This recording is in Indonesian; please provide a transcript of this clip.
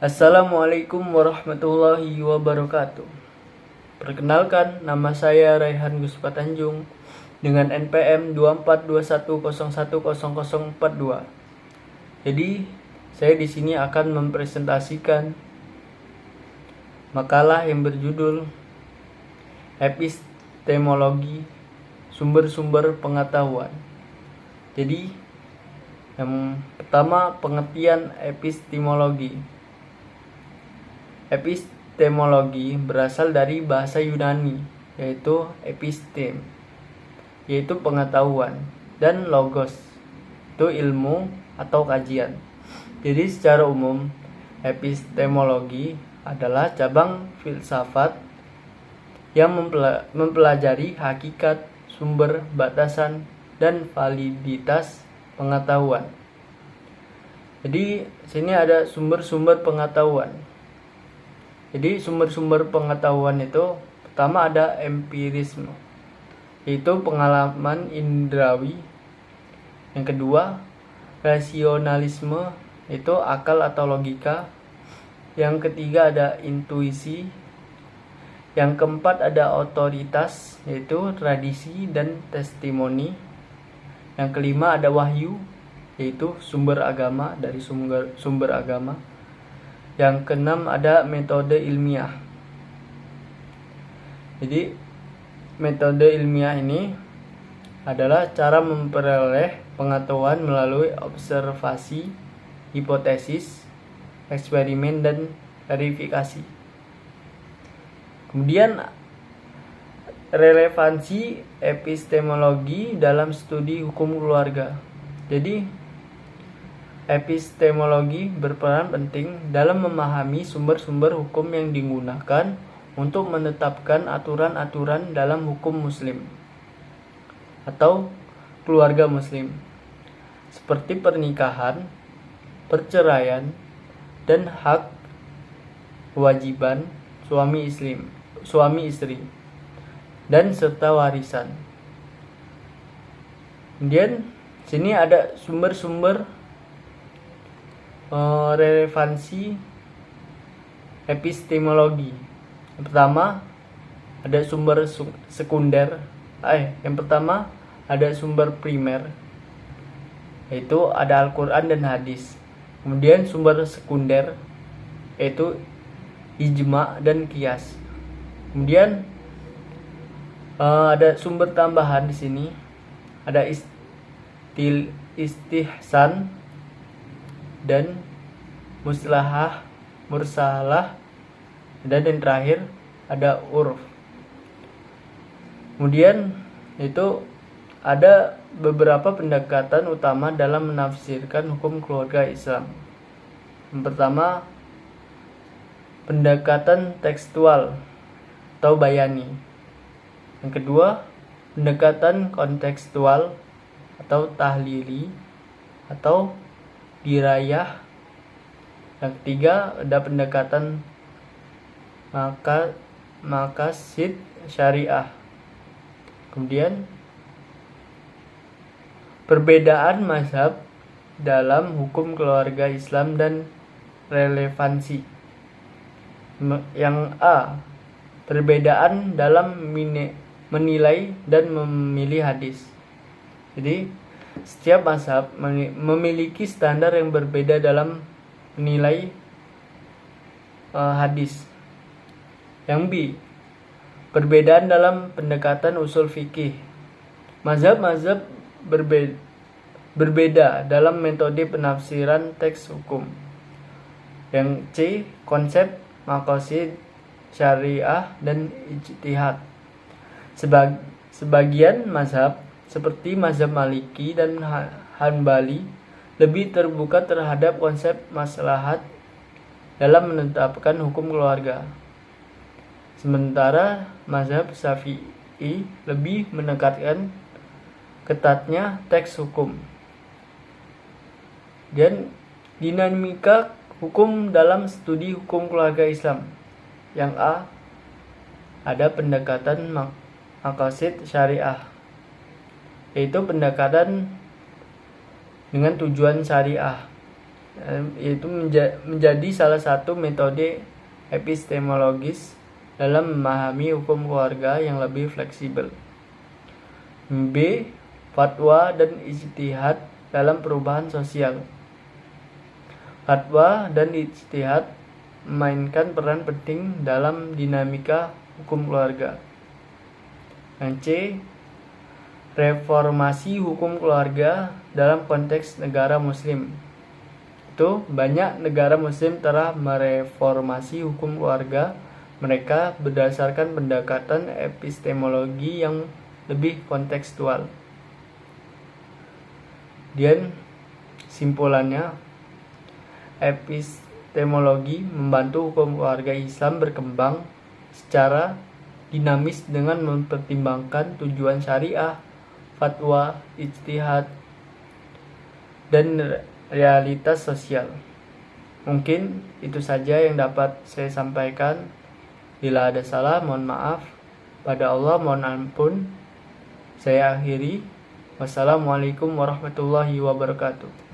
Assalamualaikum warahmatullahi wabarakatuh. Perkenalkan, nama saya Raihan Guspa Tanjung dengan NPM 2421010042. Jadi, saya di sini akan mempresentasikan makalah yang berjudul Epistemologi Sumber-sumber pengetahuan. Jadi, yang pertama, pengertian epistemologi. Epistemologi berasal dari bahasa Yunani, yaitu epistem, yaitu pengetahuan, dan logos, itu ilmu atau kajian. Jadi secara umum, epistemologi adalah cabang filsafat yang mempelajari hakikat, sumber, batasan, dan validitas pengetahuan. Jadi sini ada sumber-sumber pengetahuan. Jadi sumber-sumber pengetahuan itu pertama ada empirisme, yaitu pengalaman indrawi. Yang kedua, rasionalisme, itu akal atau logika. Yang ketiga ada intuisi. Yang keempat ada otoritas, yaitu tradisi dan testimoni. Yang kelima ada wahyu, yaitu sumber agama, dari sumber agama. Yang keenam ada metode ilmiah. Jadi metode ilmiah ini adalah cara memperoleh pengetahuan melalui observasi, hipotesis, eksperimen, dan verifikasi. Kemudian relevansi epistemologi dalam studi hukum keluarga. Jadi epistemologi berperan penting dalam memahami sumber-sumber hukum yang digunakan untuk menetapkan aturan-aturan dalam hukum muslim atau keluarga muslim, seperti pernikahan, perceraian, dan hak kewajiban suami istri, dan serta warisan. Kemudian sini ada sumber-sumber relevansi epistemologi. Yang pertama ada sumber sekunder. Yang pertama ada sumber primer, yaitu ada Al-Quran dan hadis. Kemudian sumber sekunder yaitu ijma dan qiyas. Kemudian ada sumber tambahan di sini, ada istihsan dan mursalah, dan yang terakhir ada urf. Kemudian itu ada beberapa pendekatan utama dalam menafsirkan hukum keluarga Islam. Yang pertama, pendekatan tekstual atau bayani. Yang kedua, pendekatan kontekstual atau tahlili atau dirayah. Yang ketiga ada pendekatan maqasid syariah. Kemudian perbedaan mazhab dalam hukum keluarga Islam dan relevansi. Yang A, perbedaan dalam menilai dan memilih hadis. Jadi setiap mazhab memiliki standar yang berbeda dalam menilai hadis. Yang B, perbedaan dalam pendekatan usul fikih. Mazhab-mazhab berbeda dalam metode penafsiran teks hukum. Yang C, konsep maqasid syariah dan ijtihad. Sebagian mazhab seperti mazhab Maliki dan Hanbali lebih terbuka terhadap konsep maslahat dalam menetapkan hukum keluarga. Sementara mazhab Syafi'i lebih menekankan ketatnya teks hukum. Dan dinamika hukum dalam studi hukum keluarga Islam. Yang A, ada pendekatan maqasid syariah, yaitu pendekatan dengan tujuan syariah. yaitu menjadi salah satu metode epistemologis dalam memahami hukum keluarga yang lebih fleksibel. B. Fatwa dan ijtihad dalam perubahan sosial. Fatwa dan ijtihad memainkan peran penting dalam dinamika hukum keluarga. Yang C. Reformasi hukum keluarga dalam konteks negara muslim. Itu banyak negara muslim telah mereformasi hukum keluarga mereka berdasarkan pendekatan epistemologi yang lebih kontekstual. Dan simpulannya, epistemologi membantu hukum keluarga Islam berkembang secara dinamis dengan mempertimbangkan tujuan syariah, fatwa, ijtihad, dan realitas sosial. Mungkin itu saja yang dapat saya sampaikan. Bila ada salah, mohon maaf. Pada Allah mohon ampun. Saya akhiri. Wassalamualaikum warahmatullahi wabarakatuh.